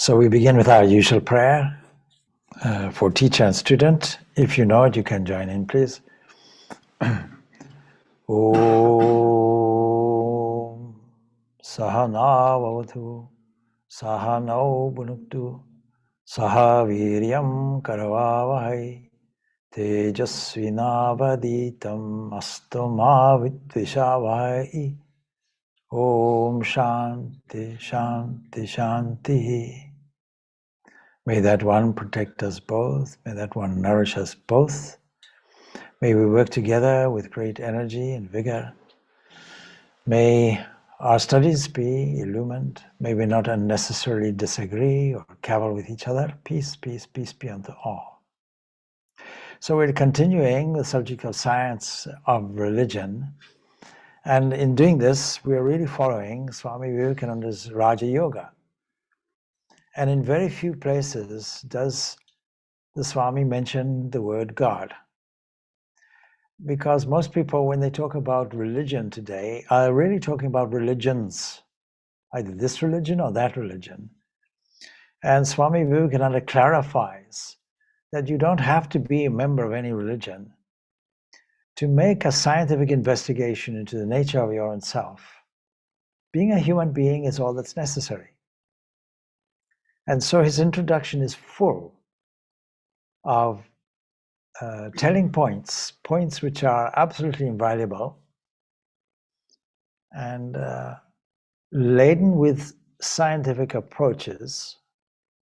So we begin with our usual prayer for teacher and student. If you know it, you can join in, please. Om Sahana Vavatu Sahano Bhunuktu Saha Viryam Karavavahai Tejasvinavaditam Astoma Vidvishavahai. Om Shanti Shanti Shanti. May that one protect us both. May that one nourish us both. May we work together with great energy and vigor. May our studies be illumined. May we not unnecessarily disagree or cavil with each other. Peace, peace, peace be unto all. So we're continuing the subject of science of religion. And in doing this, we are really following Swami Vivekananda's Raja Yoga. And in very few places does the Swami mention the word God. Because most people, when they talk about religion today, are really talking about religions, either this religion or that religion. And Swami Vivekananda clarifies that you don't have to be a member of any religion to make a scientific investigation into the nature of your own self. Being a human being is all that's necessary. And so his introduction is full of telling points which are absolutely invaluable and laden with scientific approaches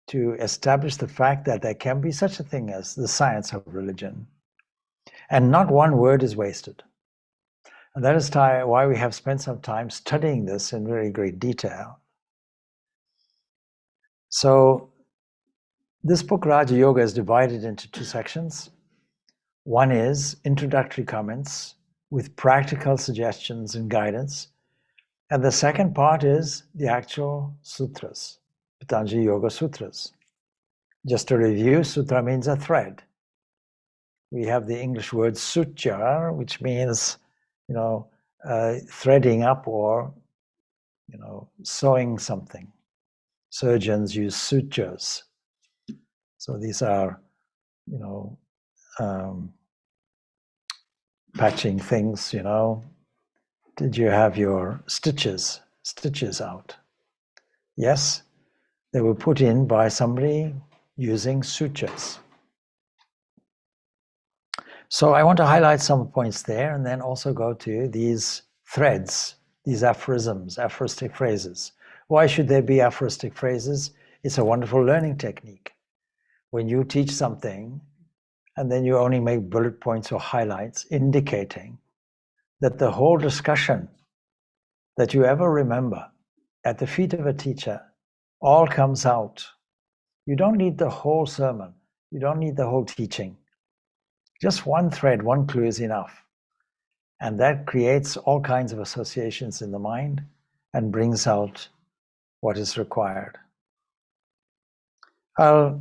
to establish the fact that there can be such a thing as the science of religion. And not one word is wasted. And that is why we have spent some time studying this in very great detail. So this book, Raja Yoga, is divided into two sections. One is introductory comments with practical suggestions and guidance. And the second part is the actual sutras, Patanjali Yoga Sutras. Just to review, sutra means a thread. We have the English word suture, which means, threading up or, sewing something. Surgeons use sutures. So these are, patching things, Did you have your stitches out? Yes, they were put in by somebody using sutures. So I want to highlight some points there and then also go to these threads, these aphorisms, aphoristic phrases. Why should there be aphoristic phrases? It's a wonderful learning technique. When you teach something and then you only make bullet points or highlights indicating that the whole discussion that you ever remember at the feet of a teacher all comes out. You don't need the whole sermon. You don't need the whole teaching. Just one thread, one clue is enough. And that creates all kinds of associations in the mind and brings out what is required. I'll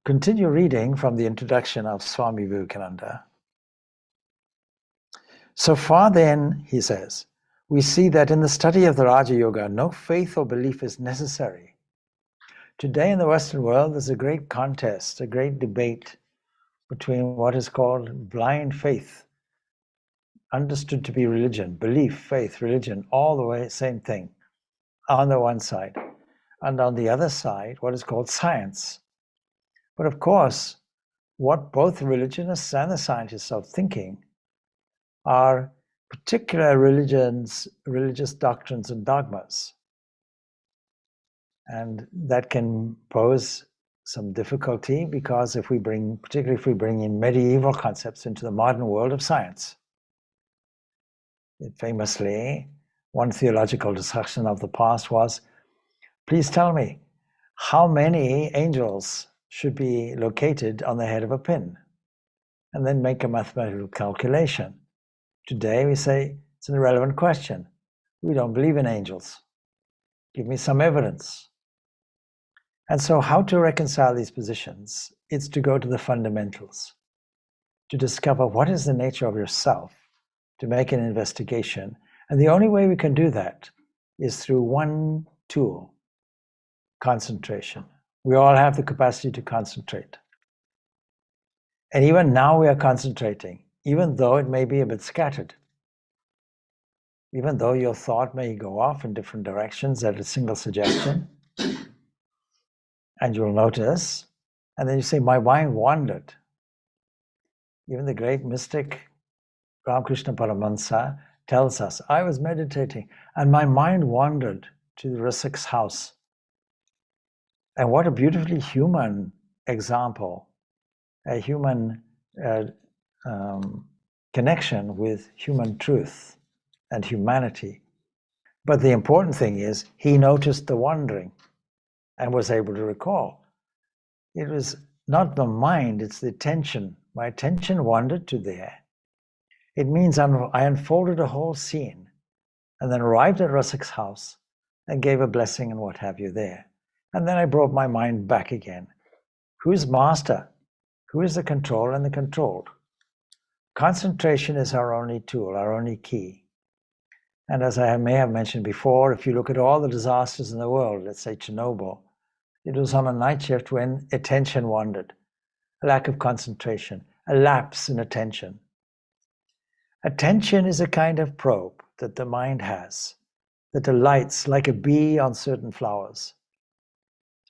continue reading from the introduction of Swami Vivekananda. So far then, he says, we see that in the study of the Raja Yoga, no faith or belief is necessary. Today in the Western world, there's a great contest, a great debate between what is called blind faith, understood to be religion, belief, faith, religion, all the way, same thing, on the one side. And on the other side, what is called science. But of course, what both the religionists and the scientists are thinking are particular religions, religious doctrines and dogmas. And that can pose some difficulty because particularly if we bring in medieval concepts into the modern world of science. Famously, one theological discussion of the past was, please tell me, how many angels should be located on the head of a pin? And then make a mathematical calculation. Today we say, it's an irrelevant question. We don't believe in angels. Give me some evidence. And so how to reconcile these positions? It's to go to the fundamentals, to discover what is the nature of yourself, to make an investigation. And the only way we can do that is through one tool, concentration. We all have the capacity to concentrate. And even now we are concentrating, even though it may be a bit scattered. Even though your thought may go off in different directions at a single suggestion, and you'll notice, and then you say, my mind wandered. Even the great mystic Ramakrishna Paramahansa tells us, I was meditating and my mind wandered to the Risik's house. And what a beautifully human example, a human connection with human truth and humanity. But the important thing is he noticed the wandering and was able to recall. It was not the mind, it's the attention. My attention wandered to there. It means I unfolded a whole scene and then arrived at Rasik's house and gave a blessing and what have you there. And then I brought my mind back again. Who is master? Who is the controller and the controlled? Concentration is our only tool, our only key. And as I may have mentioned before, if you look at all the disasters in the world, let's say Chernobyl, it was on a night shift when attention wandered, a lack of concentration, a lapse in attention. Attention is a kind of probe that the mind has that alights like a bee on certain flowers.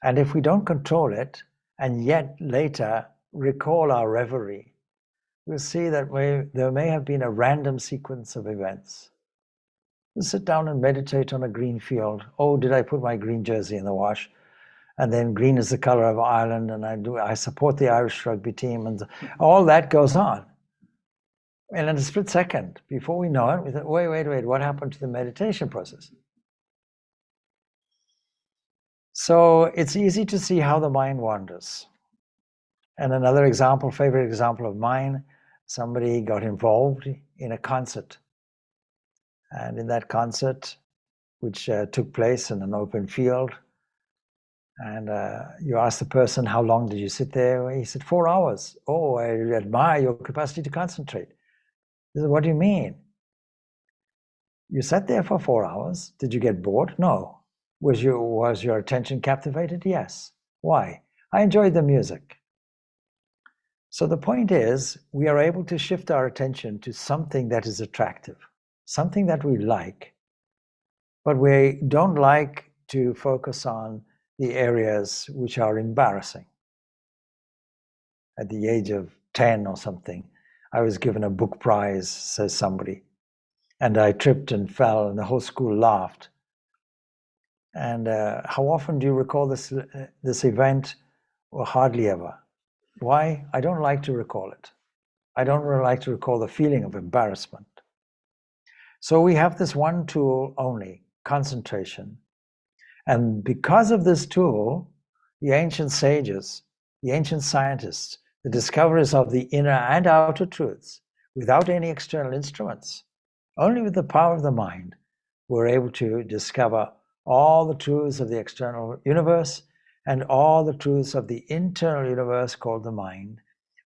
And if we don't control it, and yet later recall our reverie, we'll see that there may have been a random sequence of events. We'll sit down and meditate on a green field. Oh, did I put my green jersey in the wash? And then green is the color of Ireland, and I support the Irish rugby team, and all that goes on. And in a split second, before we know it, we thought, wait, what happened to the meditation process? So it's easy to see how the mind wanders. And another example, favorite example of mine, somebody got involved in a concert. And in that concert, which took place in an open field, and you ask the person, how long did you sit there? He said, 4 hours. Oh, I admire your capacity to concentrate. He said, what do you mean? You sat there for 4 hours. Did you get bored? No. Was your attention captivated? Yes. Why? I enjoyed the music. So the point is, we are able to shift our attention to something that is attractive, something that we like, but we don't like to focus on the areas which are embarrassing. At the age of 10 or something, I was given a book prize, says somebody, and I tripped and fell and the whole school laughed. And how often do you recall this event? Well, hardly ever. Why? I don't like to recall it. I don't really like to recall the feeling of embarrassment. So we have this one tool only, concentration. And because of this tool, the ancient sages, the ancient scientists, the discoverers of the inner and outer truths, without any external instruments, only with the power of the mind, were able to discover all the truths of the external universe and all the truths of the internal universe called the mind,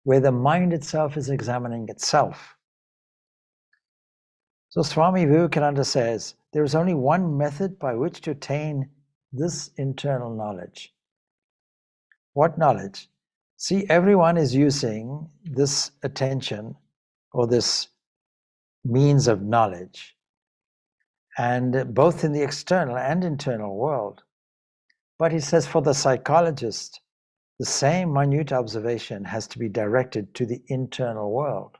where the mind itself is examining itself. So Swami Vivekananda says, there is only one method by which to attain this internal knowledge. What knowledge? See, everyone is using this attention or this means of knowledge, and both in the external and internal world. But he says for the psychologist, the same minute observation has to be directed to the internal world.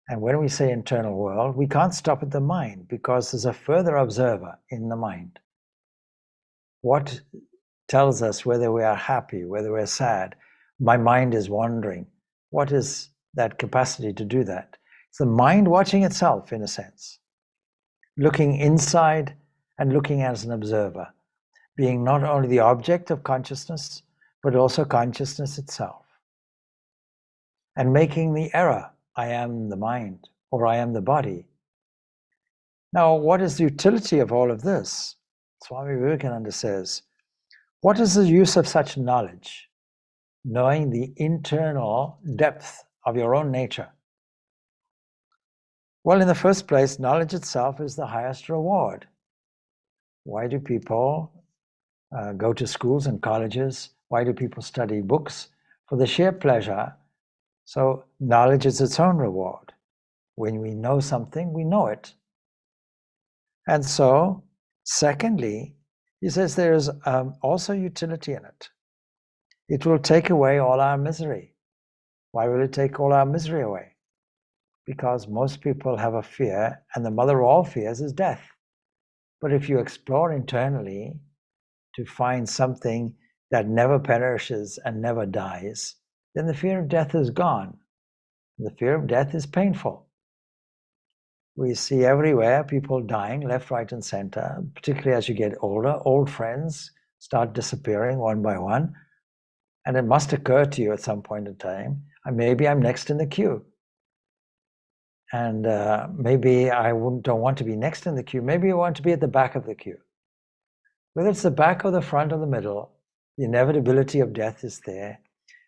And when we say internal world, we can't stop at the mind because there's a further observer in the mind. What tells us whether we are happy, whether we're sad? My mind is wandering. What is that capacity to do that? It's the mind watching itself, in a sense, looking inside and looking as an observer, being not only the object of consciousness, but also consciousness itself, and making the error, I am the mind, or I am the body. Now, what is the utility of all of this? Swami Vivekananda says, what is the use of such knowledge, knowing the internal depth of your own nature? Well, in the first place, knowledge itself is the highest reward. Why do people go to schools and colleges? Why do people study books? For the sheer pleasure. So knowledge is its own reward. When we know something, we know it. And so, secondly, he says there is also utility in it. It will take away all our misery. Why will it take all our misery away? Because most people have a fear, and the mother of all fears is death. But if you explore internally to find something that never perishes and never dies, then the fear of death is gone. The fear of death is painful. We see everywhere people dying left, right, and center, particularly as you get older. Old friends start disappearing one by one. And it must occur to you at some point in time, maybe I'm next in the queue. And maybe I don't want to be next in the queue. Maybe I want to be at the back of the queue. Whether it's the back or the front or the middle, the inevitability of death is there.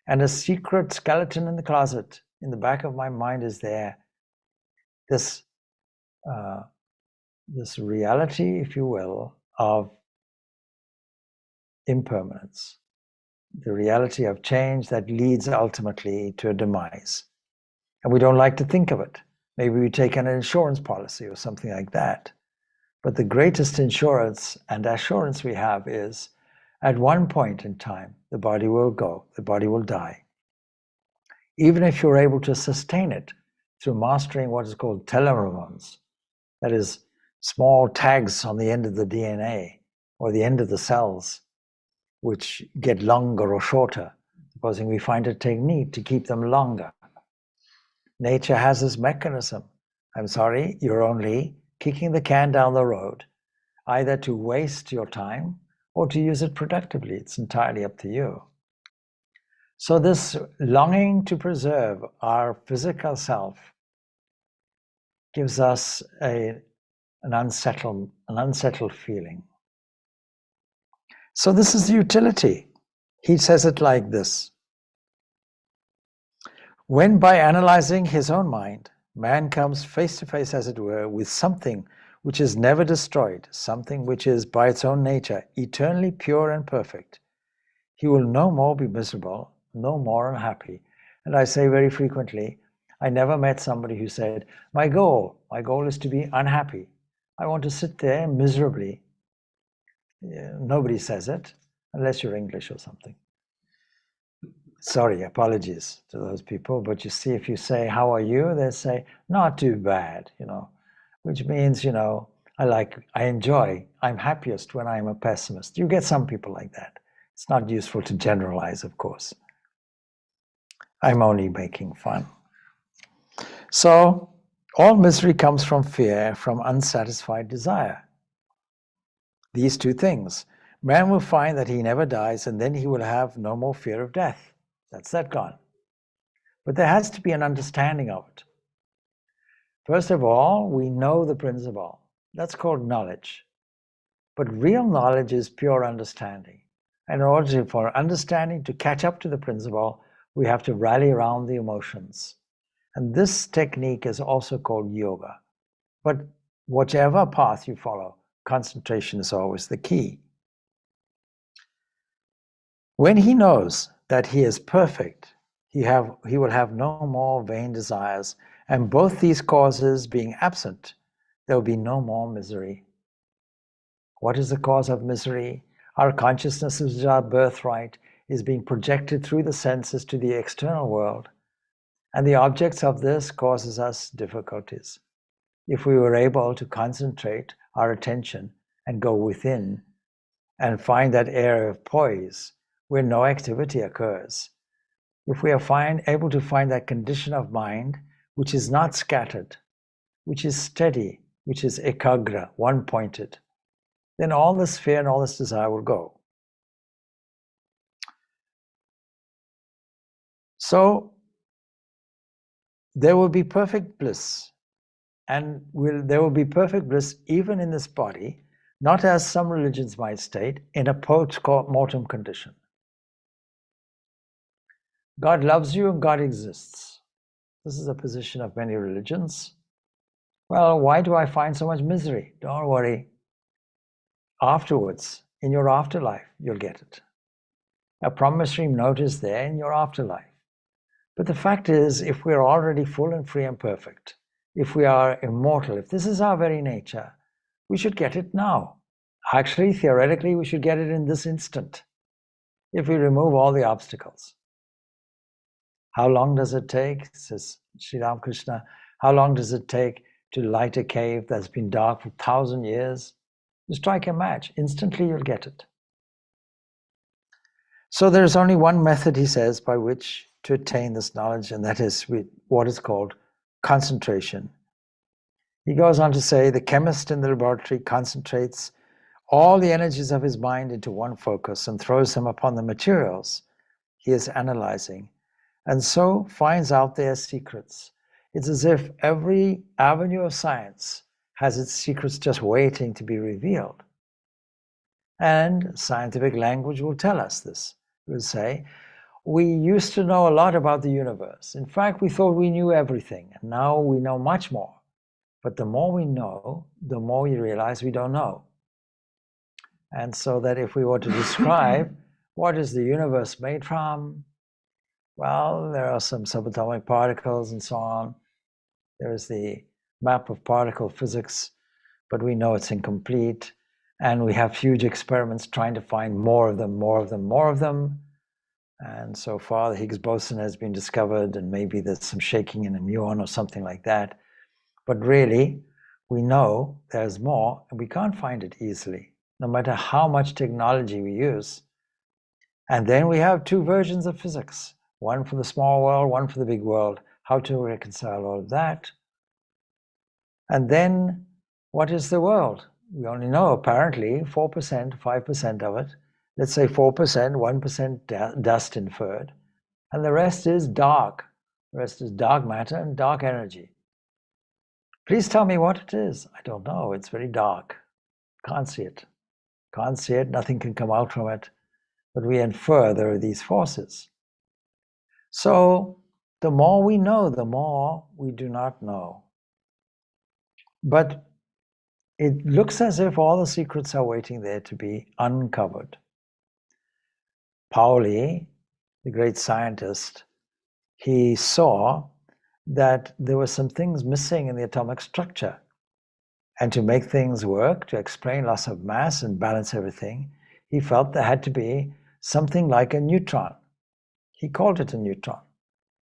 And a secret skeleton in the closet in the back of my mind is there. This reality, if you will, of impermanence. The reality of change that leads ultimately to a demise. And we don't like to think of it. Maybe we take an insurance policy or something like that. But the greatest insurance and assurance we have is at one point in time, the body will go, the body will die. Even if you're able to sustain it through mastering what is called telomeres, that is, small tags on the end of the DNA or the end of the cells, which get longer or shorter, supposing we find a technique to keep them longer. Nature has this mechanism. I'm sorry, you're only kicking the can down the road, either to waste your time or to use it productively. It's entirely up to you. So this longing to preserve our physical self gives us an unsettled feeling. So this is the utility. He says it like this. When by analyzing his own mind, man comes face to face, as it were, with something which is never destroyed, something which is by its own nature eternally pure and perfect, he will no more be miserable, no more unhappy. And I say very frequently, I never met somebody who said, my goal is to be unhappy. I want to sit there miserably. Nobody says it, unless you're English or something. Sorry, apologies to those people. But you see, if you say, how are you? They say, not too bad, which means, I enjoy, I'm happiest when I'm a pessimist. You get some people like that. It's not useful to generalize, of course. I'm only making fun. So, all misery comes from fear, from unsatisfied desire. These two things. Man will find that he never dies, and then he will have no more fear of death. That's that gone. But there has to be an understanding of it. First of all, we know the principle. That's called knowledge. But real knowledge is pure understanding. And in order for understanding to catch up to the principle, we have to rally around the emotions. And this technique is also called yoga. But whichever path you follow, concentration is always the key. When he knows that he is perfect, he will have no more vain desires, and both these causes being absent, there will be no more misery. What is the cause of misery? Our consciousness, which is our birthright, is being projected through the senses to the external world, and the objects of this causes us difficulties. If we were able to concentrate our attention and go within and find that area of poise where no activity occurs, if we are able to find that condition of mind which is not scattered, which is steady, which is ekagra, one-pointed, then all this fear and all this desire will go. So there will be perfect bliss, and there will be perfect bliss even in this body, not as some religions might state, in a post-mortem condition. God loves you and God exists. This is a position of many religions. Well, why do I find so much misery? Don't worry. Afterwards, in your afterlife, you'll get it. A promissory note is there in your afterlife. But the fact is, if we're already full and free and perfect, if we are immortal, if this is our very nature, we should get it now. Actually, theoretically, we should get it in this instant, if we remove all the obstacles. How long does it take, says Sri Ramakrishna, how long does it take to light a cave that's been dark for 1,000 years? You strike a match, instantly you'll get it. So there's only one method, he says, by which to attain this knowledge, and that is with what is called concentration. He goes on to say, the chemist in the laboratory concentrates all the energies of his mind into one focus and throws them upon the materials he is analyzing, and so finds out their secrets. It's as if every avenue of science has its secrets just waiting to be revealed. And scientific language will tell us this. It will say, we used to know a lot about the universe. In fact, we thought we knew everything, and now we know much more. But the more we know, the more we realize we don't know. And so that if we were to describe what is the universe made from, well, there are some subatomic particles and so on. There's the map of particle physics, but we know it's incomplete. And we have huge experiments trying to find more of them, more of them, more of them. And so far, the Higgs boson has been discovered, and maybe there's some shaking in a muon or something like that. But really, we know there's more, and we can't find it easily, no matter how much technology we use. And then we have two versions of physics, one for the small world, one for the big world. How to reconcile all of that? And then, what is the world? We only know, apparently, 4%, 5% of it. Let's say 4%, 1% dust inferred. And the rest is dark. The rest is dark matter and dark energy. Please tell me what it is. I don't know. It's very dark. Can't see it. Can't see it. Nothing can come out from it. But we infer there are these forces. So the more we know, the more we do not know. But it looks as if all the secrets are waiting there to be uncovered. Pauli, the great scientist, he saw that there were some things missing in the atomic structure. And to make things work, to explain loss of mass and balance everything, he felt there had to be something like a neutron. He called it a neutron.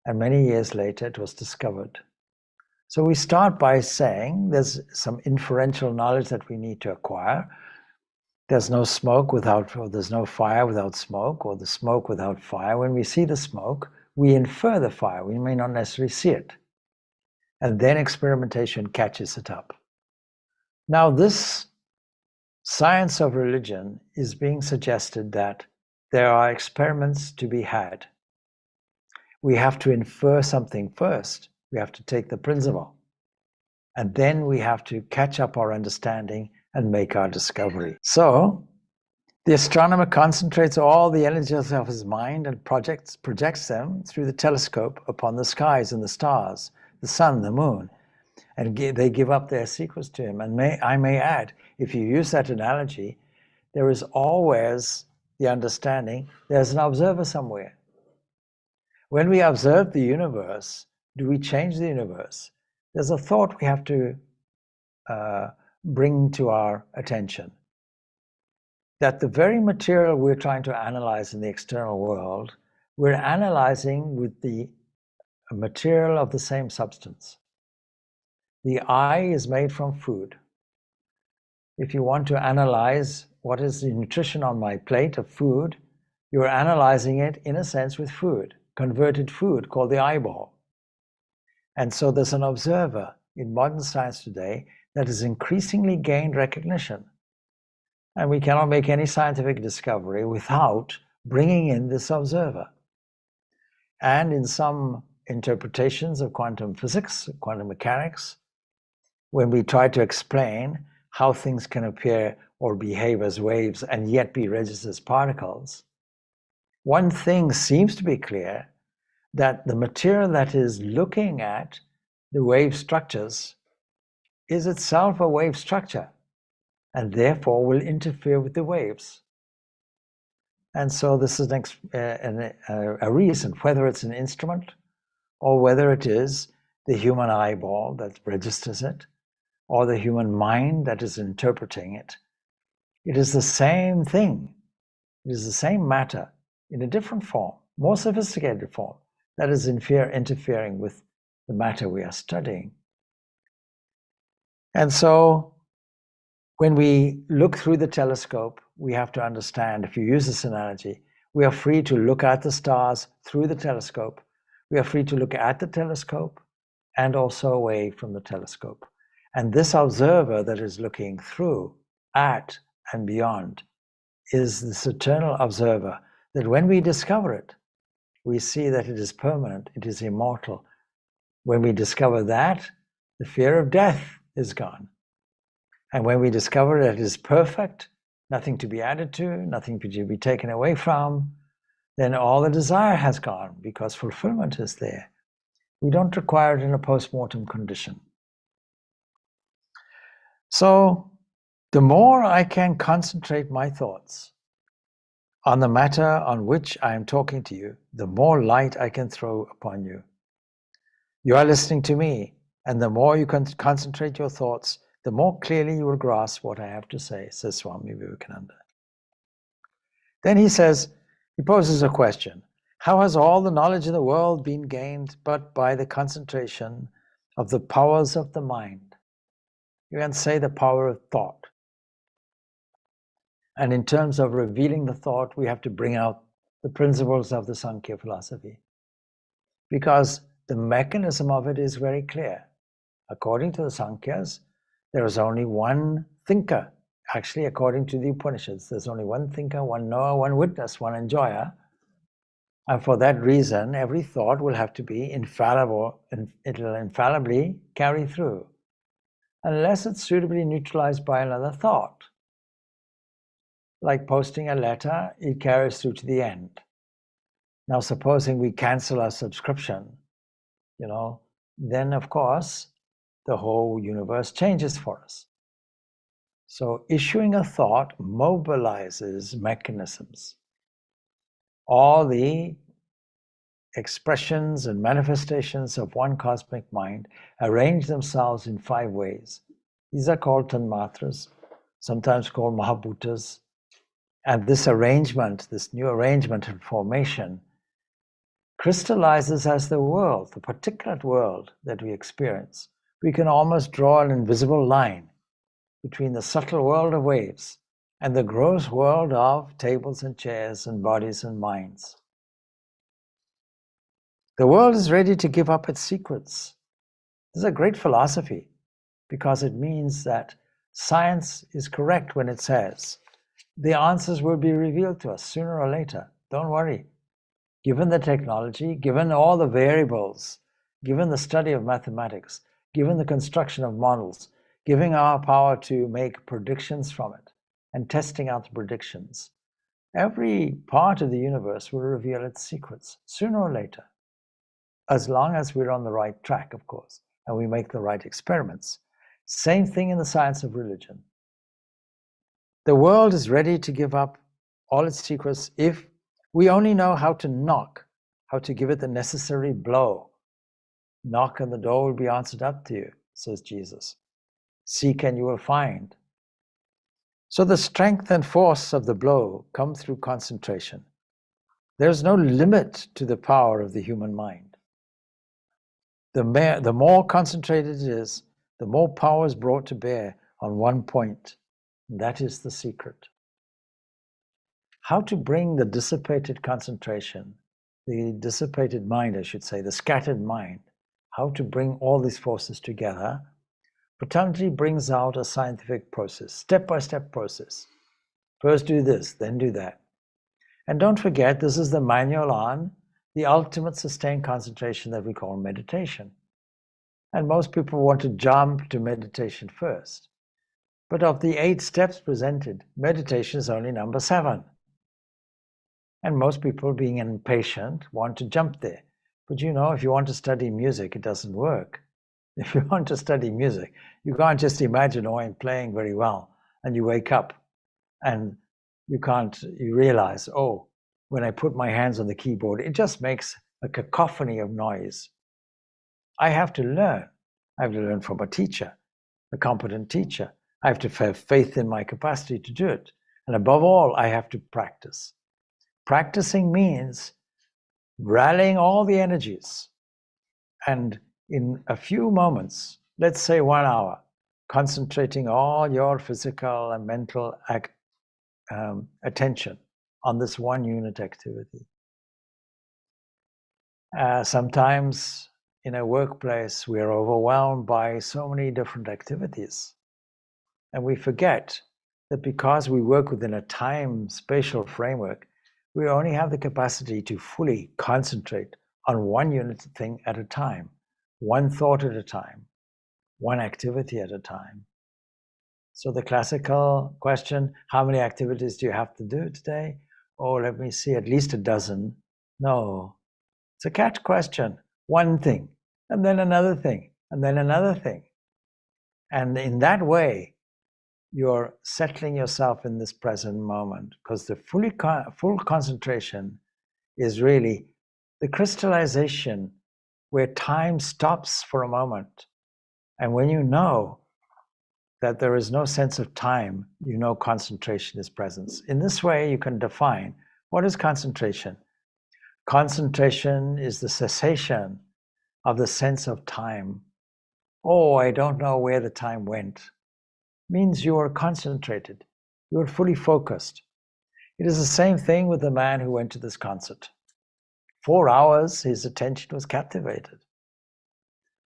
And many years later, it was discovered. So we start by saying there's some inferential knowledge that we need to acquire. There's no smoke without, or there's no fire without smoke, or the smoke without fire. When we see the smoke, we infer the fire. We may not necessarily see it. And then experimentation catches it up. Now, this science of religion is being suggested that there are experiments to be had. We have to infer something first. We have to take the principle. And then we have to catch up our understanding and make our discovery. So, the astronomer concentrates all the energies of his mind and projects them through the telescope upon the skies and the stars, the sun, the moon, and they give up their secrets to him. And I may add, if you use that analogy, there is always the understanding there's an observer somewhere. When we observe the universe, do we change the universe? There's a thought we have to bring to our attention. That the very material we're trying to analyze in the external world, we're analyzing with the material of the same substance. The eye is made from food. If you want to analyze what is the nutrition on my plate of food, you're analyzing it in a sense with food, converted food called the eyeball. And so there's an observer in modern science today that has increasingly gained recognition. And we cannot make any scientific discovery without bringing in this observer. And in some interpretations of quantum physics, quantum mechanics, when we try to explain how things can appear or behave as waves and yet be registered as particles, one thing seems to be clear, that the material that is looking at the wave structures is itself a wave structure. and therefore will interfere with the waves. And so this is a reason, whether it's an instrument or whether it is the human eyeball that registers it, or the human mind that is interpreting it. It is the same thing. It is the same matter in a different form, more sophisticated form, that is interfering with the matter we are studying. And so when we look through the telescope, we have to understand, if you use this analogy, we are free to look at the stars through the telescope. We are free to look at the telescope and also away from the telescope. And this observer that is looking through, at, and beyond is this eternal observer that when we discover it, we see that it is permanent, it is immortal. When we discover that, the fear of death is gone. And when we discover that it is perfect, nothing to be added to, nothing to be taken away from, then all the desire has gone because fulfillment is there. We don't require it in a post-mortem condition. So the more I can concentrate my thoughts on the matter on which I am talking to you, the more light I can throw upon you. You are listening to me, and the more you can concentrate your thoughts, the more clearly you will grasp what I have to say, says Swami Vivekananda. Then he poses a question. How has all the knowledge in the world been gained but by the concentration of the powers of the mind? You can say the power of thought. And in terms of revealing the thought, we have to bring out the principles of the Sankhya philosophy, because the mechanism of it is very clear. According to the Sankhya's, there is only one thinker. Actually, according to the Upanishads, there's only one thinker, one knower, one witness, one enjoyer. And for that reason, every thought will have to be infallible, and it will infallibly carry through, unless it's suitably neutralized by another thought. Like posting a letter, it carries through to the end. Now, supposing we cancel our subscription, then of course, the whole universe changes for us. So issuing a thought mobilizes mechanisms. All the expressions and manifestations of one cosmic mind arrange themselves in 5 ways. These are called tanmatras, sometimes called mahabhutas. And this arrangement, this new arrangement and formation, crystallizes as the world, the particulate world that we experience. We can almost draw an invisible line between the subtle world of waves and the gross world of tables and chairs and bodies and minds. The world is ready to give up its secrets. This is a great philosophy, because it means that science is correct when it says the answers will be revealed to us sooner or later. Don't worry. Given the technology, given all the variables, given the study of mathematics, given the construction of models, giving our power to make predictions from it and testing out the predictions, every part of the universe will reveal its secrets sooner or later, as long as we're on the right track, of course, and we make the right experiments. Same thing in the science of religion. The world is ready to give up all its secrets if we only know how to knock, how to give it the necessary blow. Knock and the door will be answered up to you, says Jesus. Seek and you will find. So the strength and force of the blow come through concentration. There's no limit to the power of the human mind. The more concentrated it is, the more power is brought to bear on one point. That is the secret. How to bring the dissipated concentration, the dissipated mind, I should say, the scattered mind, how to bring all these forces together. Patanjali brings out a scientific process, step-by-step process. First do this, then do that. And don't forget, this is the manual on the ultimate sustained concentration that we call meditation. And most people want to jump to meditation first. But of the 8 steps presented, meditation is only number 7. And most people, being impatient, want to jump there. But if you want to study music, it doesn't work. If you want to study music, you can't just imagine, I'm playing very well. and you wake up and you realize, oh, when I put my hands on the keyboard, it just makes a cacophony of noise. I have to learn. I have to learn from a teacher, a competent teacher. I have to have faith in my capacity to do it. And above all, I have to practice. Practicing means rallying all the energies and in a few moments, let's say 1 hour, concentrating all your physical and mental attention on this one unit activity. Sometimes in a workplace, we are overwhelmed by so many different activities. And we forget that because we work within a time-spatial framework, we only have the capacity to fully concentrate on one unit thing at a time, one thought at a time, one activity at a time. So the classical question, how many activities do you have to do today? Oh, let me see, at least a dozen. No, it's a catch question. One thing, and then another thing, and then another thing. And in that way, you're settling yourself in this present moment, because the full concentration is really the crystallization where time stops for a moment. And when you know that there is no sense of time, you know concentration is presence. In this way, you can define what is concentration. Concentration is the cessation of the sense of time. Oh, I don't know where the time went. Means you are concentrated. You are fully focused. It is the same thing with the man who went to this concert. 4 hours, his attention was captivated.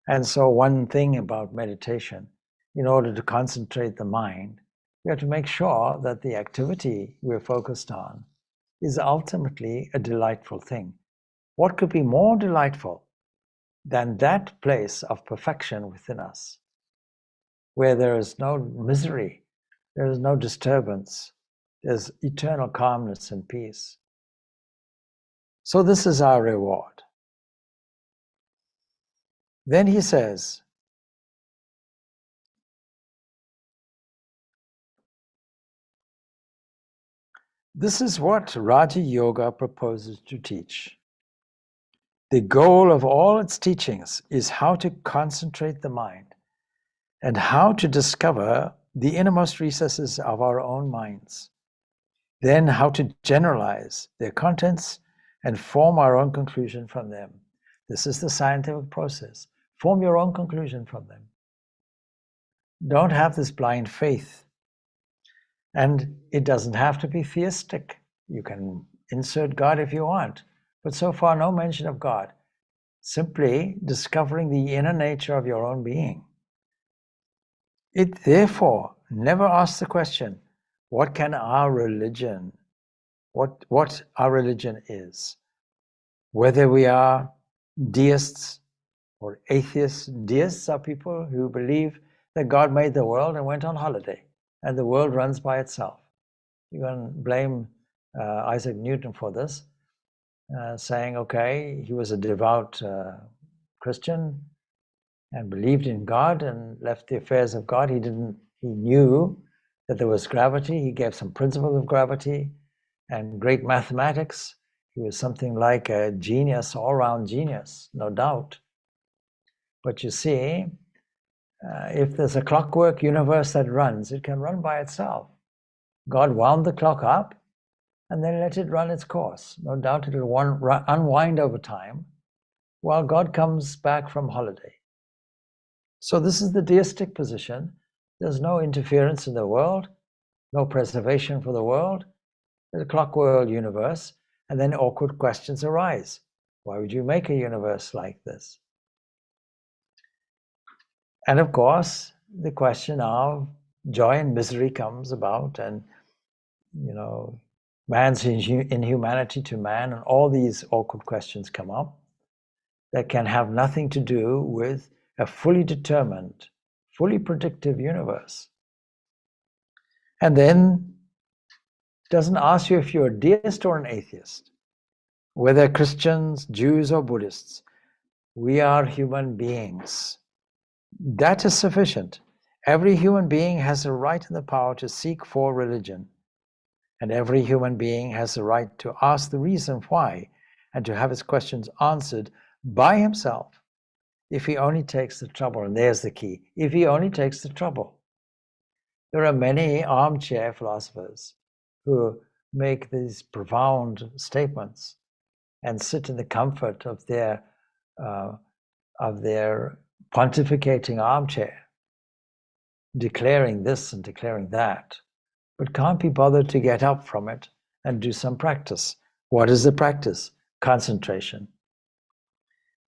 And so one thing about meditation, in order to concentrate the mind, we have to make sure that the activity we're focused on is ultimately a delightful thing. What could be more delightful than that place of perfection within us, where there is no misery, there is no disturbance, there's eternal calmness and peace. So this is our reward. Then he says, this is what Raja Yoga proposes to teach. The goal of all its teachings is how to concentrate the mind and how to discover the innermost recesses of our own minds. Then how to generalize their contents and form our own conclusion from them. This is the scientific process. Form your own conclusion from them. Don't have this blind faith. And it doesn't have to be theistic. You can insert God if you want, but so far no mention of God. Simply discovering the inner nature of your own being. It therefore never asks the question, what can our religion, what our religion is? Whether we are deists or atheists. Deists are people who believe that God made the world and went on holiday, and the world runs by itself. You can blame Isaac Newton for this, saying, okay, he was a devout Christian and believed in God and left the affairs of God. He knew that there was gravity. He gave some principles of gravity and great mathematics. He was something like a genius, all-round genius, no doubt. But you see, if there's a clockwork universe that runs, it can run by itself. God wound the clock up and then let it run its course. No doubt it will unwind over time while God comes back from holiday. So this is the deistic position. There's no interference in the world, no preservation for the world. There's a clockwork universe, and then awkward questions arise. Why would you make a universe like this? And of course, the question of joy and misery comes about, and man's inhumanity to man, and all these awkward questions come up that can have nothing to do with a fully determined, fully predictive universe. And then it doesn't ask you if you're a deist or an atheist, whether Christians, Jews, or Buddhists. We are human beings. That is sufficient. Every human being has the right and the power to seek for religion, and every human being has the right to ask the reason why and to have his questions answered by himself if he only takes the trouble. And there's the key: if he only takes the trouble. There are many armchair philosophers who make these profound statements and sit in the comfort of their pontificating armchair, declaring this and declaring that, but can't be bothered to get up from it and do some practice. What is the practice? Concentration.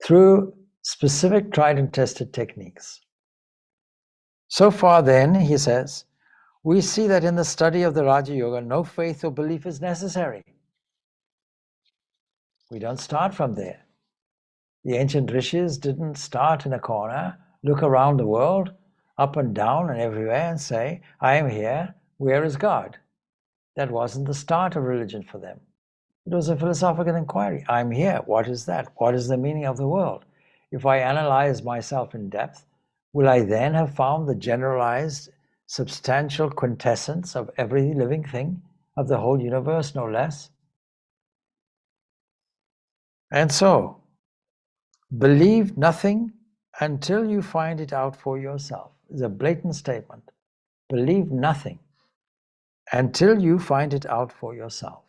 Through specific tried and tested techniques. So far then, he says, we see that in the study of the Raja Yoga, no faith or belief is necessary. We don't start from there. The ancient rishis didn't start in a corner, look around the world, up and down and everywhere, and say, I am here, where is God? That wasn't the start of religion for them. It was a philosophical inquiry. I'm here, what is that? What is the meaning of the world? If I analyze myself in depth, will I then have found the generalized, substantial quintessence of every living thing, of the whole universe, no less? And so, believe nothing until you find it out for yourself. It's a blatant statement. Believe nothing until you find it out for yourself.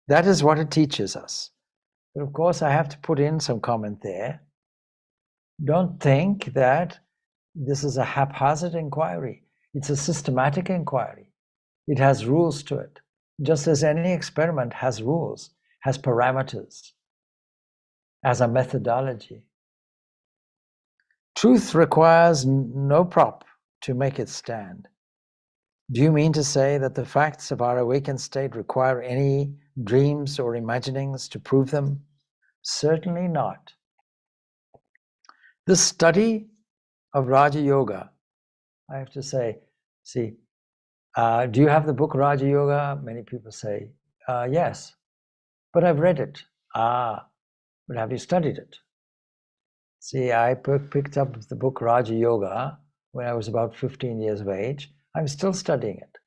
That is what it teaches us. But of course, I have to put in some comment there. Don't think that this is a haphazard inquiry. It's a systematic inquiry. It has rules to it. Just as any experiment has rules, has parameters, as a methodology. Truth requires no prop to make it stand. Do you mean to say that the facts of our awakened state require any dreams or imaginings to prove them? Certainly not. The study of Raja Yoga, I have to say, see, do you have the book Raja Yoga? Many people say, yes, but I've read it. But have you studied it? See, I picked up the book Raja Yoga when I was about 15 years of age. I'm still studying it.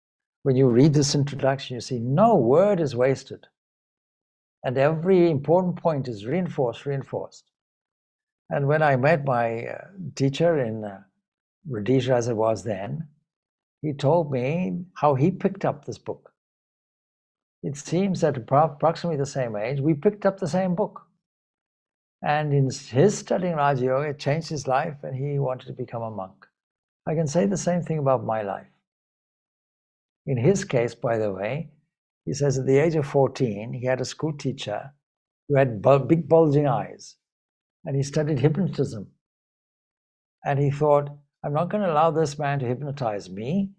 When you read this introduction, you see no word is wasted. And every important point is reinforced. And when I met my teacher in Rhodesia, as it was then, he told me how he picked up this book. It seems that at approximately the same age, we picked up the same book. And in his studying Raja Yoga, it changed his life and he wanted to become a monk. I can say the same thing about my life. In his case, by the way, he says at the age of 14, he had a school teacher who had big bulging eyes, and he studied hypnotism. And he thought, I'm not going to allow this man to hypnotize me.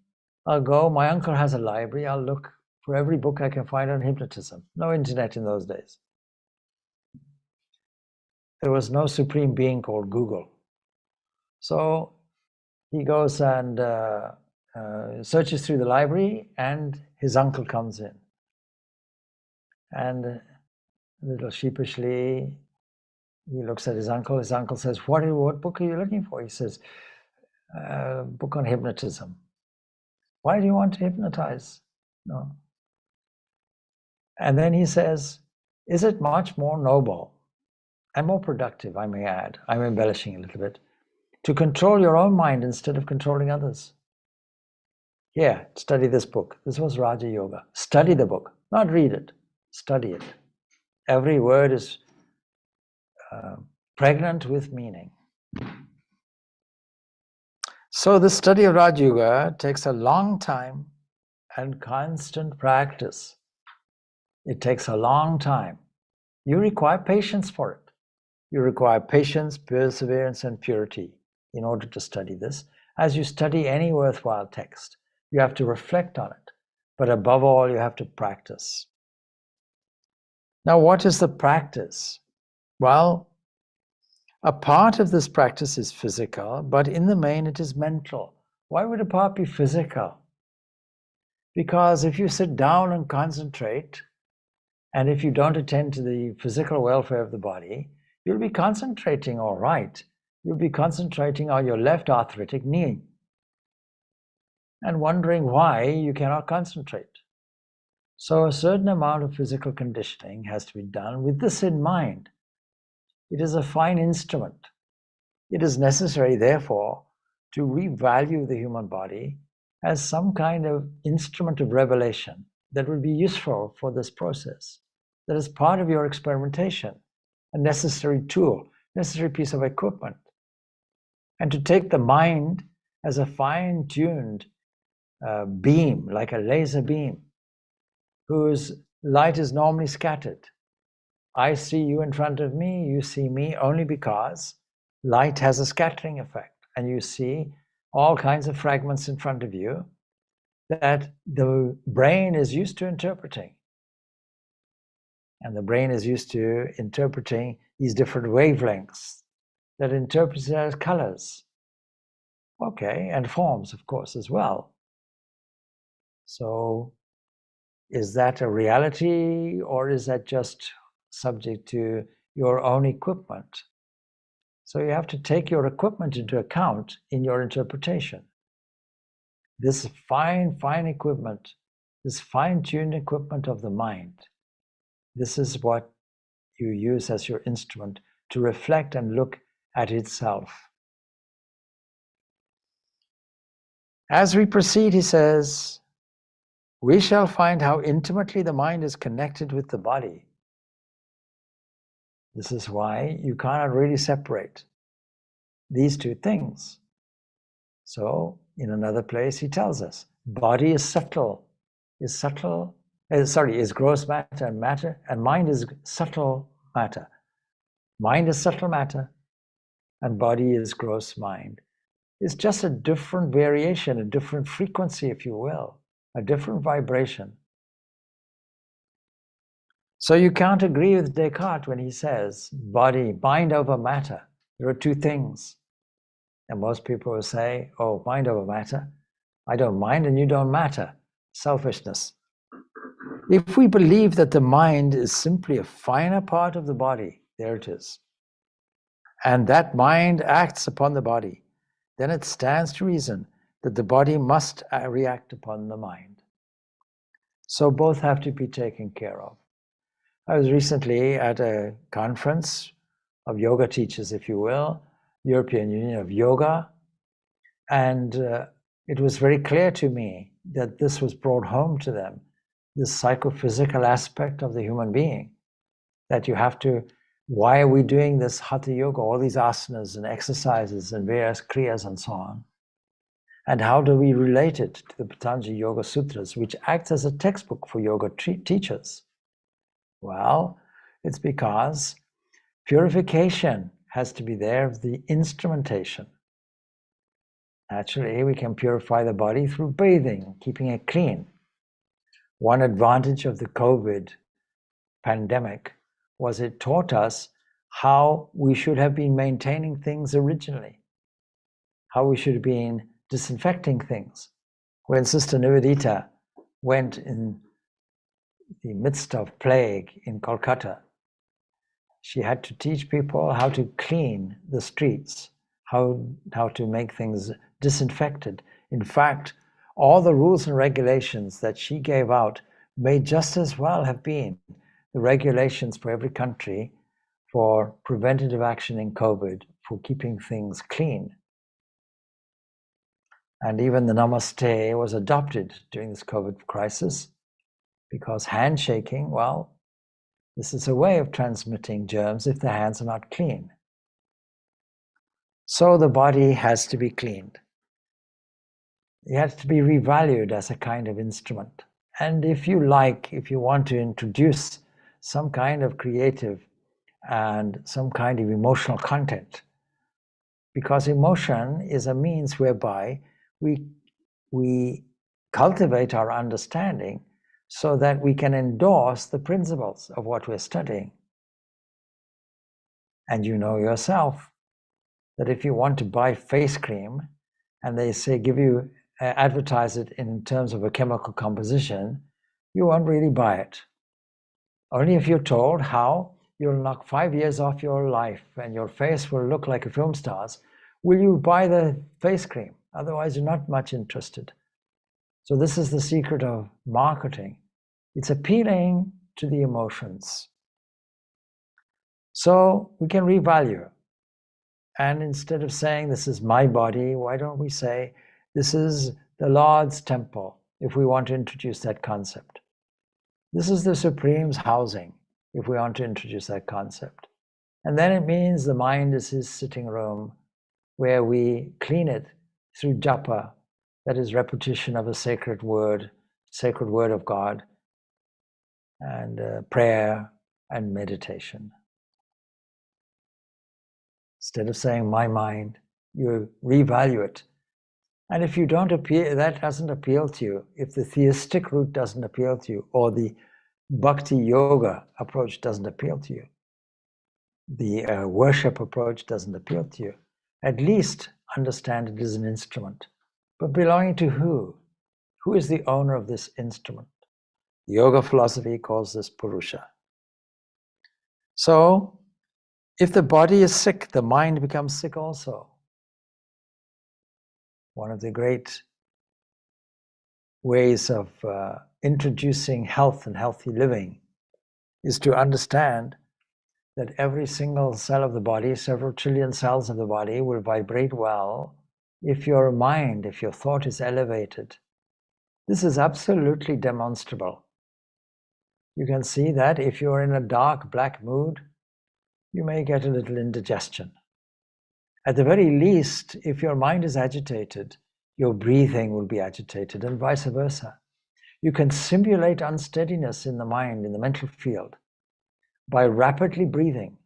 I'll go, my uncle has a library, I'll look for every book I can find on hypnotism. No internet in those days. There was no supreme being called Google. So he goes and searches through the library, and his uncle comes in. And a little sheepishly, he looks at his uncle. His uncle says, what book are you looking for? He says, book on hypnotism. Why do you want to hypnotize? No. And then he says, is it much more noble and more productive, I may add, I'm embellishing a little bit, to control your own mind instead of controlling others? Here, study this book. This was Raja Yoga. Study the book, not read it. Study it. Every word is pregnant with meaning. So the study of Raja Yoga takes a long time and constant practice. It takes a long time. You require patience for it. You require patience, perseverance, and purity in order to study this. As you study any worthwhile text, you have to reflect on it. But above all, you have to practice. Now, what is the practice? Well, a part of this practice is physical, but in the main it is mental. Why would a part be physical? Because if you sit down and concentrate, and if you don't attend to the physical welfare of the body, you'll be concentrating all right, you'll be concentrating on your left arthritic knee and wondering why you cannot concentrate. So a certain amount of physical conditioning has to be done with this in mind. It is a fine instrument. It is necessary, therefore, to revalue the human body as some kind of instrument of revelation that would be useful for this process, that is part of your experimentation, a necessary tool, necessary piece of equipment. And to take the mind as a fine-tuned beam, like a laser beam, whose light is normally scattered. I see you in front of me, you see me, only because light has a scattering effect, and you see all kinds of fragments in front of you that the brain is used to interpreting. And the brain is used to interpreting these different wavelengths that interprets it as colors. Okay, and forms, of course, as well. So is that a reality, or is that just subject to your own equipment? So you have to take your equipment into account in your interpretation. This fine equipment, this fine-tuned equipment of the mind, this is what you use as your instrument to reflect and look at itself. As we proceed, he says, we shall find how intimately the mind is connected with the body. This is why you cannot really separate these two things. So, in another place, he tells us, body is subtle, is gross matter, and mind is subtle matter. Mind is subtle matter, and body is gross mind. It's just a different variation, a different frequency, if you will, a different vibration. So you can't agree with Descartes when he says, body, mind over matter. There are two things. And most people will say, oh, mind over matter. I don't mind and you don't matter. Selfishness. If we believe that the mind is simply a finer part of the body, there it is, and that mind acts upon the body, then it stands to reason that the body must react upon the mind. So both have to be taken care of. I was recently at a conference of yoga teachers, if you will, European Union of Yoga, and it was very clear to me that this was brought home to them, this psychophysical aspect of the human being, that you have to, why are we doing this hatha yoga, all these asanas and exercises and various kriyas and so on? And how do we relate it to the Patanjali Yoga Sutras, which acts as a textbook for yoga teachers? Well, it's because purification has to be there of the instrumentation. Naturally, we can purify the body through bathing, keeping it clean. One advantage of the COVID pandemic was it taught us how we should have been maintaining things originally, how we should have been disinfecting things. When Sister Nivedita went in the midst of plague in Kolkata, she had to teach people how to clean the streets, how to make things disinfected. In fact, all the rules and regulations that she gave out may just as well have been the regulations for every country for preventative action in COVID, for keeping things clean. And even the Namaste was adopted during this COVID crisis, because handshaking, well, this is a way of transmitting germs if the hands are not clean. So the body has to be cleaned. It has to be revalued as a kind of instrument. And if you want to introduce some kind of creative and some kind of emotional content, because emotion is a means whereby we cultivate our understanding so that we can endorse the principles of what we're studying. And you know yourself that if you want to buy face cream and they say advertise it in terms of a chemical composition, you won't really buy it. Only if you're told how you'll knock 5 years off your life and your face will look like a film star's, will you buy the face cream? Otherwise, you're not much interested. So this is the secret of marketing. It's appealing to the emotions. So we can revalue. And instead of saying, this is my body, why don't we say, this is the Lord's temple, if we want to introduce that concept. This is the Supreme's housing, if we want to introduce that concept. And then it means the mind is his sitting room, where we clean it through japa, that is repetition of a sacred word of God, and prayer and meditation. Instead of saying my mind, you revalue it. And if you don't appeal, that doesn't appeal to you, if the theistic route doesn't appeal to you, or the bhakti yoga approach doesn't appeal to you, the worship approach doesn't appeal to you, at least understand it is an instrument. But belonging to who? Who is the owner of this instrument? The yoga philosophy calls this Purusha. So, if the body is sick, the mind becomes sick also. One of the great ways of introducing health and healthy living is to understand that every single cell of the body, several trillion cells of the body, will vibrate well if your mind, if your thought is elevated. This is absolutely demonstrable. You can see that if you're in a dark, black mood, you may get a little indigestion. At the very least, if your mind is agitated, your breathing will be agitated, and vice versa. You can simulate unsteadiness in the mind, in the mental field, by rapidly breathing.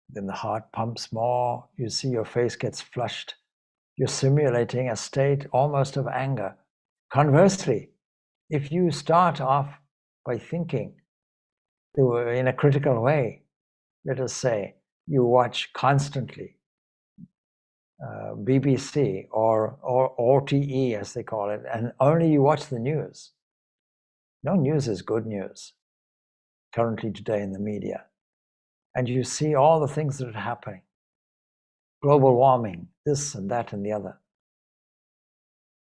Then the heart pumps more, you see your face gets flushed. You're simulating a state almost of anger. Conversely, if you start off by thinking in a critical way, let us say you watch constantly BBC or RTE as they call it, and only you watch the news. No news is good news currently today in the media. And you see all the things that are happening. Global warming, this and that and the other.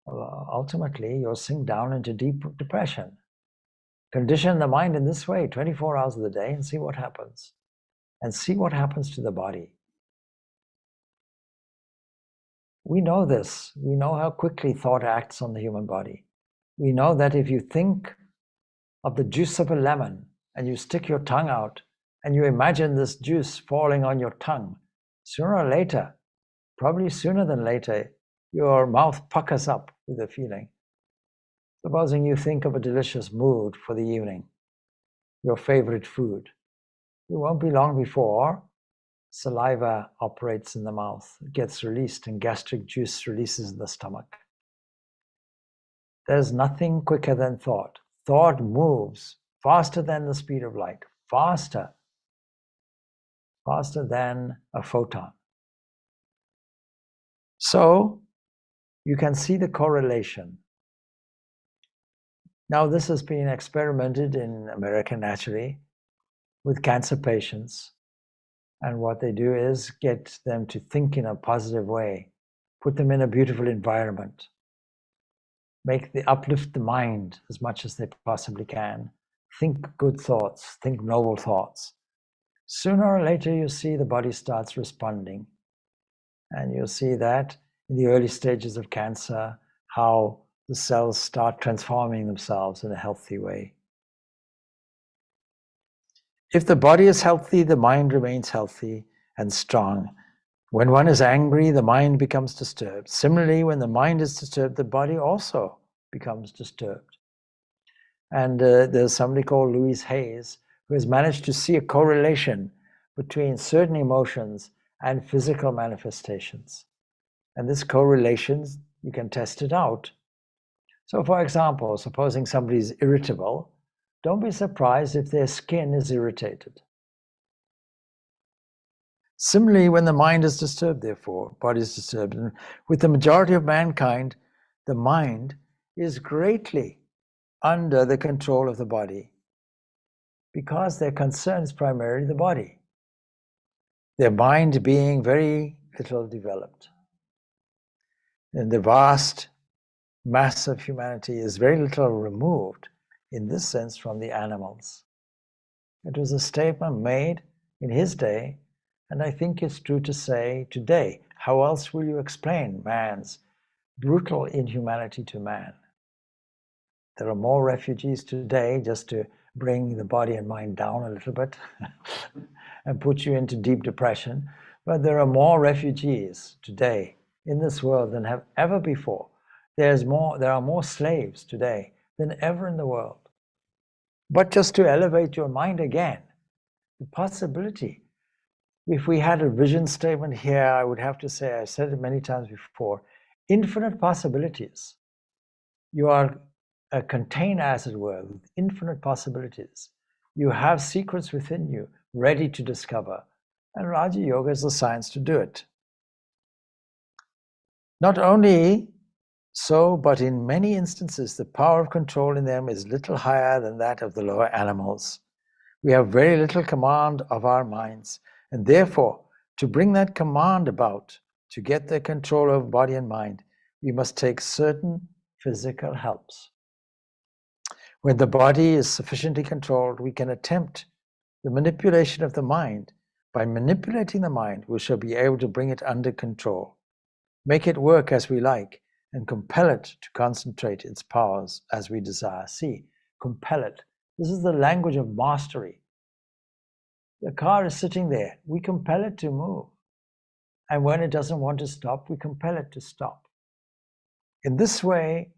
Well, ultimately, you'll sink down into deep depression. Condition the mind in this way 24 hours of the day and see what happens. And see what happens to the body. We know this. We know how quickly thought acts on the human body. We know that if you think of the juice of a lemon and you stick your tongue out and you imagine this juice falling on your tongue, sooner or later, probably sooner than later, your mouth puckers up with a feeling. Supposing you think of a delicious mood for the evening, your favorite food. It won't be long before saliva operates in the mouth, it gets released, and gastric juice releases in the stomach. There's nothing quicker than thought. Thought moves faster than the speed of light, faster than a photon. So you can see the correlation. Now this has been experimented in America naturally with cancer patients. And what they do is get them to think in a positive way, put them in a beautiful environment, uplift the mind as much as they possibly can, think good thoughts, think noble thoughts. Sooner or later, you see the body starts responding. And you'll see that in the early stages of cancer, how the cells start transforming themselves in a healthy way. If the body is healthy, the mind remains healthy and strong. When one is angry, the mind becomes disturbed. Similarly, when the mind is disturbed, the body also becomes disturbed. And there's somebody called Louise Hayes who has managed to see a correlation between certain emotions and physical manifestations. And this correlation, you can test it out. So for example, supposing somebody is irritable, don't be surprised if their skin is irritated. Similarly, when the mind is disturbed, therefore, body is disturbed. And with the majority of mankind, the mind is greatly under the control of the body. because their concern is primarily the body, their mind being very little developed. And the vast mass of humanity is very little removed in this sense from the animals. It was a statement made in his day, and I think it's true to say today. How else will you explain man's brutal inhumanity to man? There are more refugees today, just to bring the body and mind down a little bit and put you into deep depression. But there are more refugees today in this world than have ever before. There are more slaves today than ever in the world. But just to elevate your mind again, the possibility. If we had a vision statement here, I would have to say, I've said it many times before, infinite possibilities. You are contained, as it were, with infinite possibilities. You have secrets within you ready to discover. And Raja Yoga is the science to do it. Not only so, but in many instances, the power of control in them is little higher than that of the lower animals. We have very little command of our minds, and therefore, to bring that command about, to get the control of body and mind, we must take certain physical helps. When the body is sufficiently controlled, we can attempt the manipulation of the mind. By manipulating the mind, we shall be able to bring it under control, make it work as we like, and compel it to concentrate its powers as we desire. See, compel it. This is the language of mastery. The car is sitting there. We compel it to move. And when it doesn't want to stop, we compel it to stop. In this way,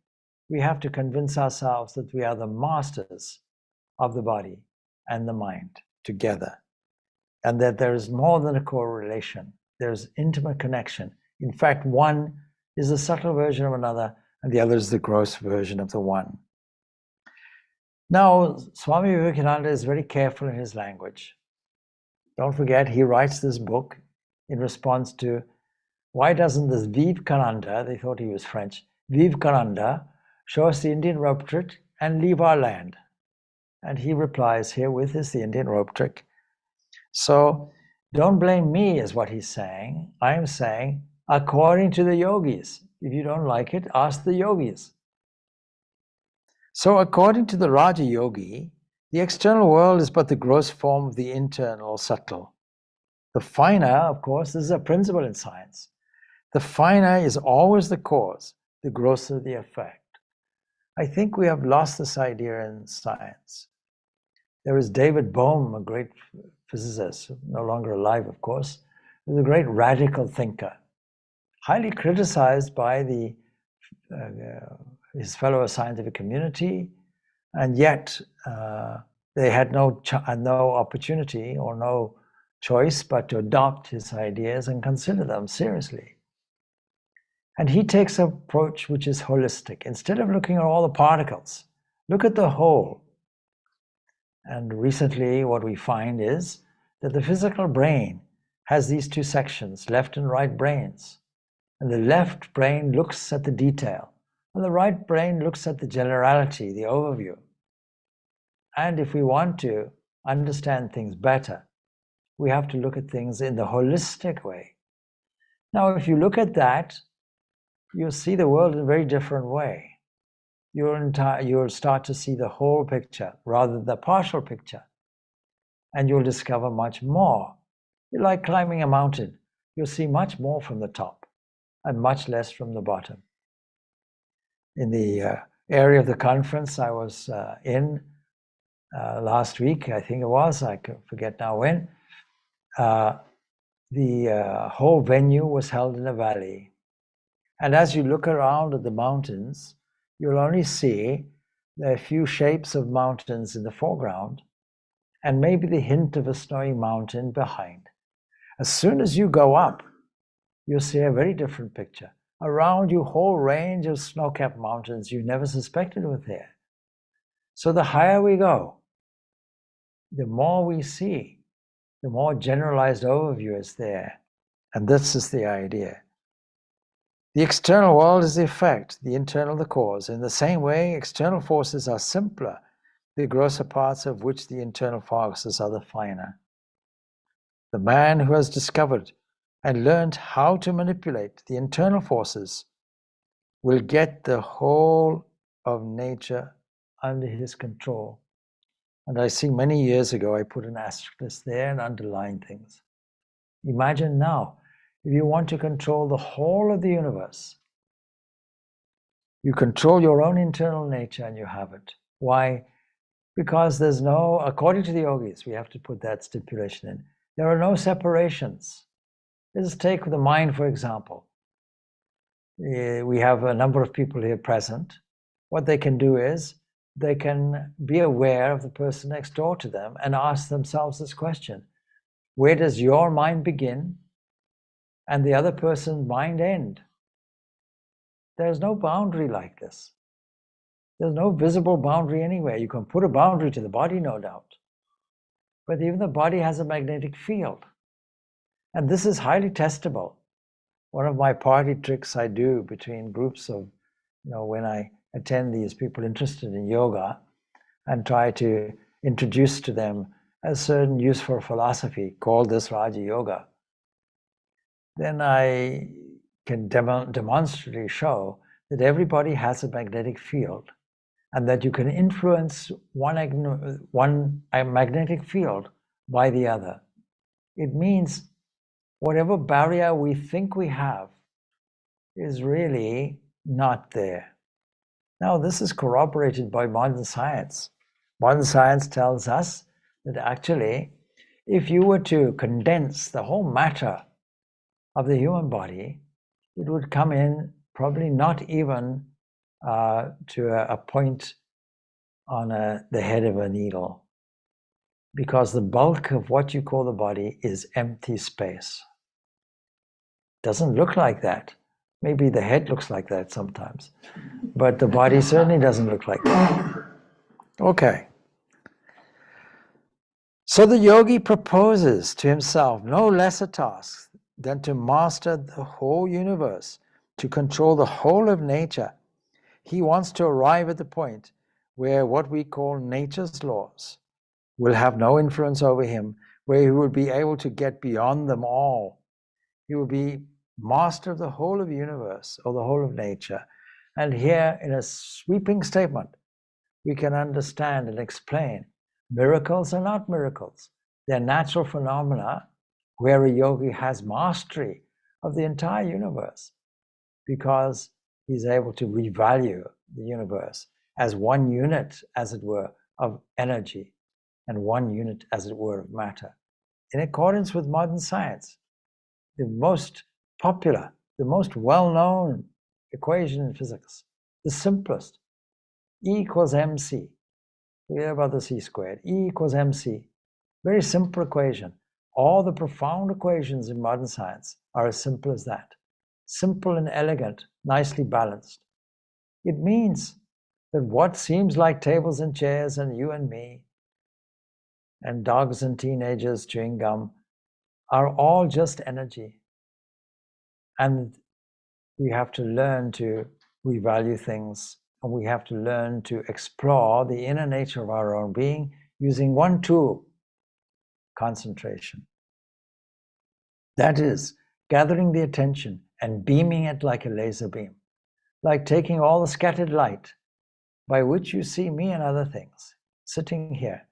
we have to convince ourselves that we are the masters of the body and the mind together, and that there is more than a correlation. There's intimate connection. In fact, one is a subtle version of another, and the other is the gross version of the one. Now, Swami Vivekananda is very careful in his language. Don't forget, he writes this book in response to, why doesn't this Vivekananda, they thought he was French, Vivekananda, show us the Indian rope trick and leave our land? And he replies, herewith is the Indian rope trick. So don't blame me, is what he's saying. I am saying, according to the yogis. If you don't like it, ask the yogis. So according to the Raja Yogi, the external world is but the gross form of the internal subtle. The finer, of course, this is a principle in science. The finer is always the cause, the grosser the effect. I think we have lost this idea in science. There is David Bohm, a great physicist, no longer alive, of course, who's a great radical thinker, highly criticized by his fellow scientific community, and yet they had no opportunity or no choice but to adopt his ideas and consider them seriously. And he takes an approach which is holistic. Instead of looking at all the particles, look at the whole. And recently what we find is that the physical brain has these two sections, left and right brains. And the left brain looks at the detail, and the right brain looks at the generality, the overview. And if we want to understand things better, we have to look at things in the holistic way. Now, if you look at that, you'll see the world in a very different way. You'll start to see the whole picture rather than the partial picture. And you'll discover much more. You're like climbing a mountain. You'll see much more from the top and much less from the bottom. In the area of the conference I was in last week, I think it was, I forget now when, the whole venue was held in a valley. And as you look around at the mountains, you'll only see a few shapes of mountains in the foreground and maybe the hint of a snowy mountain behind. As soon as you go up, you'll see a very different picture. Around you, a whole range of snow-capped mountains you never suspected were there. So the higher we go, the more we see, the more generalized overview is there. And this is the idea. The external world is the effect, the internal the cause. In the same way, external forces are simpler the grosser parts of which the internal forces are the finer. The man who has discovered and learned how to manipulate the internal forces will get the whole of nature under his control. And I see many years ago, I put an asterisk there and underlined things. Imagine now, if you want to control the whole of the universe, you control your own internal nature and you have it. Why? Because there's no, according to the yogis, we have to put that stipulation in, there are no separations. Let's take the mind, for example. We have a number of people here present. What they can do is, they can be aware of the person next door to them and ask themselves this question: where does your mind begin and the other person's mind end? There's no boundary like this. There's no visible boundary anywhere. You can put a boundary to the body, no doubt. But even the body has a magnetic field. And this is highly testable. One of my party tricks I do between groups of, when I attend these people interested in yoga and try to introduce to them a certain useful philosophy called this Raja Yoga, then I can demonstrably show that everybody has a magnetic field and that you can influence one magnetic field by the other. It means whatever barrier we think we have is really not there. Now, this is corroborated by modern science. Modern science tells us that actually, if you were to condense the whole matter of the human body, it would come in probably not even to a point on the head of a needle, because the bulk of what you call the body is empty space. Doesn't look like that. Maybe the head looks like that sometimes, but the body certainly doesn't look like that. Okay. So the yogi proposes to himself no less a task than to master the whole universe, to control the whole of nature. He wants to arrive at the point where what we call nature's laws will have no influence over him, where he will be able to get beyond them all. He will be master of the whole of the universe or the whole of nature. And here, in a sweeping statement, we can understand and explain miracles are not miracles. They're natural phenomena where a yogi has mastery of the entire universe, because he's able to revalue the universe as one unit, as it were, of energy and one unit, as it were, of matter. In accordance with modern science, the most popular, the most well-known equation in physics, the simplest, E equals mc. We hear about the c squared. E equals mc. Very simple equation. All the profound equations in modern science are as simple as that. Simple and elegant, nicely balanced. It means that what seems like tables and chairs and you and me and dogs and teenagers chewing gum are all just energy. And we have to learn to revalue things, and we have to learn to explore the inner nature of our own being using one tool: concentration. That is, gathering the attention and beaming it like a laser beam, like taking all the scattered light by which you see me and other things sitting here,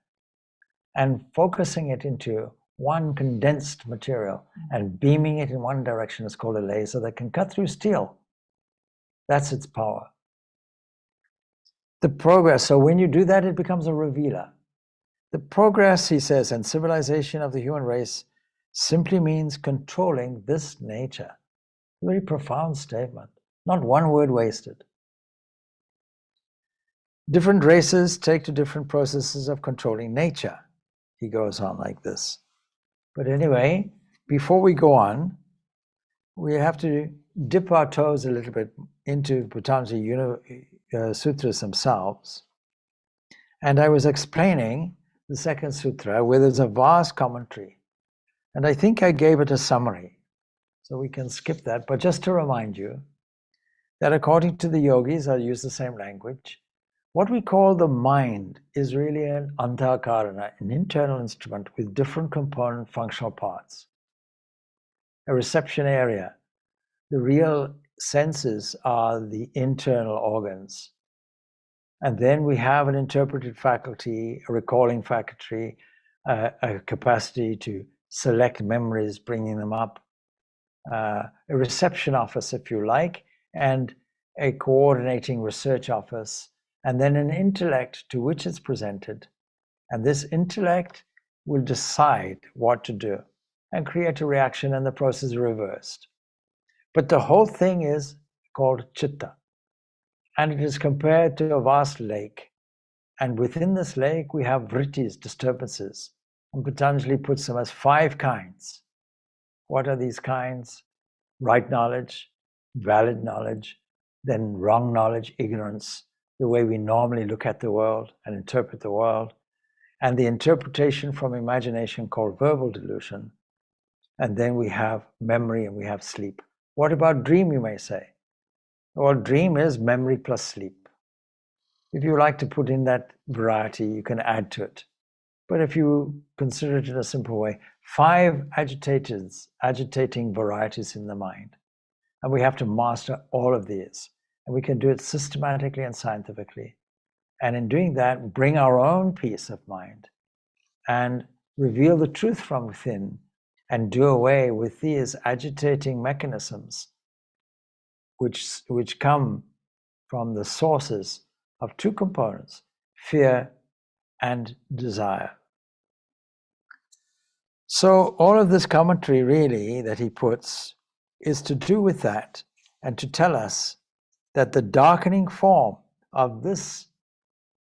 and focusing it into one condensed material and beaming it in one direction is called a laser that can cut through steel. That's its power. The progress, so when you do that, it becomes a revealer. The progress, he says, and civilization of the human race simply means controlling this nature. A very profound statement, not one word wasted. Different races take to different processes of controlling nature. He goes on like this. But anyway, before we go on, we have to dip our toes a little bit into Patanjali sutras themselves. And I was explaining the second sutra, where there's a vast commentary. And I think I gave it a summary, so we can skip that. But just to remind you that according to the yogis, I'll use the same language, What we call the mind is really an antakarana, an internal instrument with different component functional parts. A reception area. The real senses are the internal organs. And then we have an interpretive faculty, a recalling faculty, a capacity to select memories, bringing them up, a reception office, if you like, and a coordinating research office, and then an intellect to which it's presented. And this intellect will decide what to do and create a reaction, and the process is reversed. But the whole thing is called chitta. And it is compared to a vast lake. And within this lake, we have vrittis, disturbances. And Patanjali puts them as 5 kinds. What are these kinds? Right knowledge, valid knowledge, then wrong knowledge, ignorance, the way we normally look at the world and interpret the world, and the interpretation from imagination called verbal delusion. And then we have memory and we have sleep. What about dream, you may say? Well, dream is memory plus sleep. If you like to put in that variety, you can add to it. But if you consider it in a simple way, 5 agitating varieties in the mind. And we have to master all of these. And we can do it systematically and scientifically. And in doing that, bring our own peace of mind and reveal the truth from within and do away with these agitating mechanisms which come from the sources of 2 components, fear and desire. So all of this commentary really that he puts is to do with that and to tell us that the darkening form of this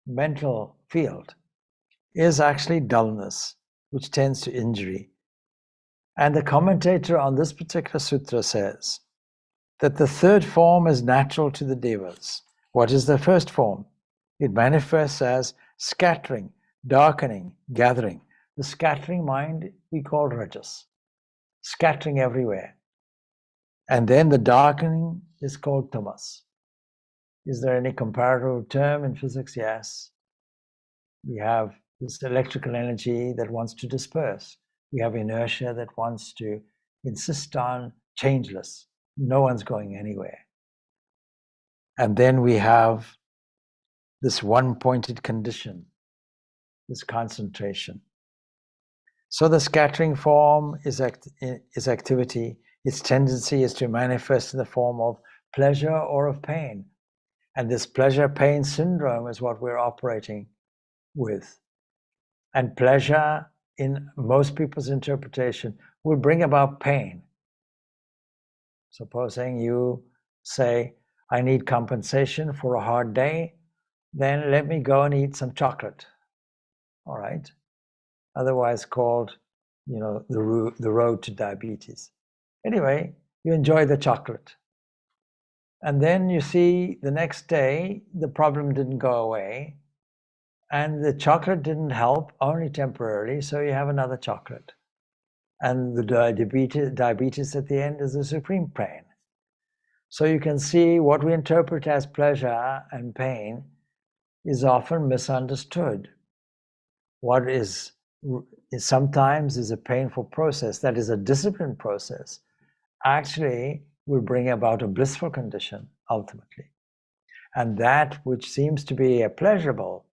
mental field is actually dullness, which tends to injury. And the commentator on this particular sutra says that the 3rd form is natural to the devas. What is the first form? It manifests as scattering, darkening, gathering. The scattering mind we call rajas, scattering everywhere. And then the darkening is called tamas. Is there any comparative term in physics? Yes. We have this electrical energy that wants to disperse. We have inertia that wants to insist on changeless. No one's going anywhere. And then we have this one-pointed condition, this concentration. So the scattering form is activity. Its tendency is to manifest in the form of pleasure or of pain. And this pleasure-pain syndrome is what we're operating with. And pleasure, in most people's interpretation, will bring about pain. Supposing you say, I need compensation for a hard day, then let me go and eat some chocolate. All right? Otherwise called, the road to diabetes. Anyway, you enjoy the chocolate. And then you see the next day, the problem didn't go away. And the chocolate didn't help, only temporarily, so you have another chocolate. And the diabetes at the end is the supreme pain. So you can see what we interpret as pleasure and pain is often misunderstood. What is sometimes is a painful process, that is a disciplined process, actually will bring about a blissful condition ultimately. And that which seems to be a pleasurable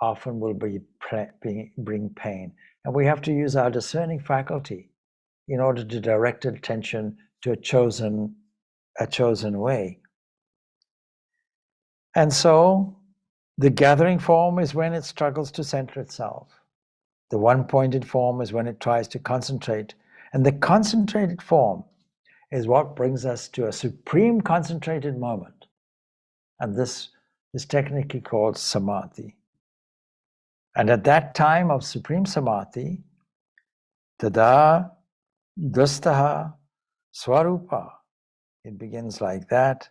often will bring pain. And we have to use our discerning faculty in order to direct attention to a chosen way. And so the gathering form is when it struggles to center itself. The one-pointed form is when it tries to concentrate. And the concentrated form is what brings us to a supreme concentrated moment. And this is technically called samadhi. And at that time of supreme samadhi, tada dustaha swarupa. It begins like that.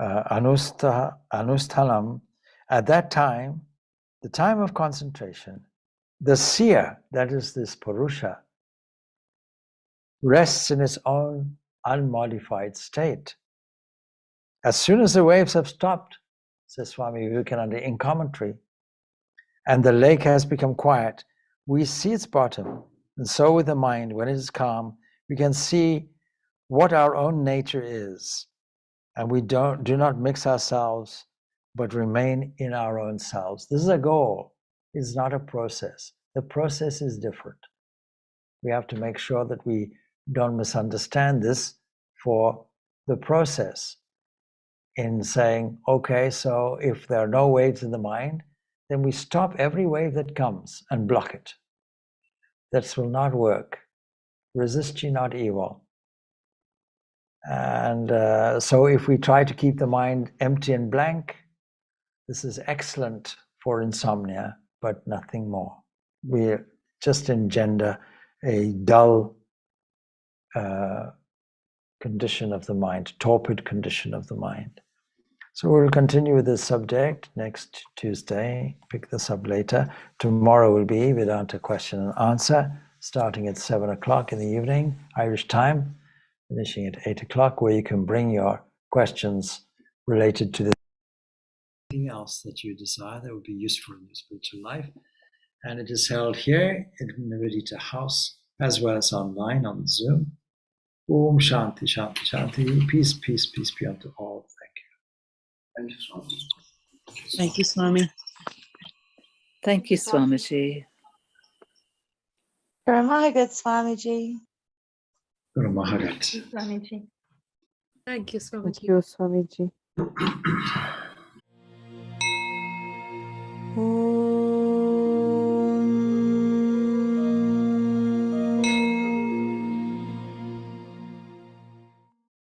Anusthanam. At that time, the time of concentration, the seer, that is this Purusha, rests in its own unmodified state. As soon as the waves have stopped, says Swami Vivekananda in commentary, and the lake has become quiet, we see its bottom. And so with the mind, when it is calm, we can see what our own nature is. And we do not mix ourselves, but remain in our own selves. This is a goal. It's not a process. The process is different. We have to make sure that we don't misunderstand this for the process in saying, okay, so if there are no waves in the mind, then we stop every wave that comes and block it. That will not work. Resist ye not evil. And so if we try to keep the mind empty and blank, this is excellent for insomnia, but nothing more. We just engender a dull condition of the mind, torpid condition of the mind. So we'll continue with this subject next Tuesday, pick this up later. Tomorrow will be Vedanta question and answer, starting at 7 o'clock in the evening, Irish time, finishing at 8 o'clock, where you can bring your questions related to this. Anything else that you desire that would be useful in your spiritual life. And it is held here in Vedanta House, as well as online on Zoom. Om Shanti, Shanti, Shanti. Peace, peace, peace be unto all. Thank you. Thank you, Swami. Thank you, Swamiji. Paramahansa Swamiji. Guru Maharaj. Swamiji. Thank you, Swamiji. Thank you, Swamiji.